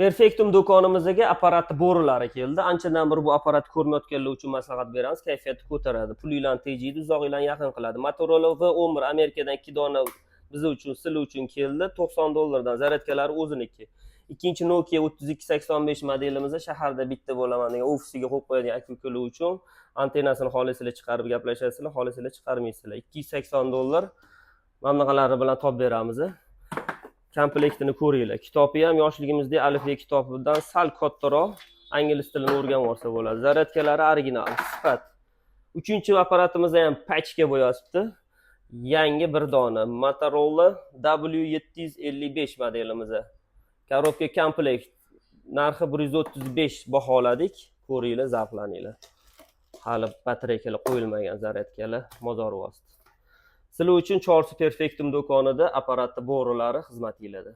Perfectum do'konimizga apparatni bo'rilari keldi. Anchadan beri bu apparat ko'rmayotganlar uchun maslahat beramiz. Kayfiyatni ko'taradi, pulinglarni tejaydi, uzoqlarni yaqin qiladi. Motorola V11 Amerikadan 2 dona biz uchun, sizlar uchun keldi. $90 zaryadkalari o'ziniki. Ikkinchi Nokia 3285 modelimizda shaharda bitta bo'laman degan ofisiga qo'yib qo'yadigan aka-ukalar uchun antennasini xohlasanglar chiqarib gaplashasizlar, xohlasanglar chiqarmaysizlar. $280 mamlaqalari bilan topib beramiz. Komplektini ko'ringlar. Kitobi ham yoshligimizda alifbe kitobidan sal kattaroq, ingliz tilini o'rganib olsa bo'ladi. Zaryadkalari original, sifat. 3-apparatimizni ham patchga bo'yasibdi. Yangi bir dona Motorola W755 modelimiz. Korobka komplekt. Narxi 135 baholadik. Ko'ringlar, zavqlaninglar. Hali batareykalar qo'yilmagan zaryadkalar, mozor vosita. Sizlar uchun Charles Perfectum do'konida apparatni bo'rilari xizmatinglarda.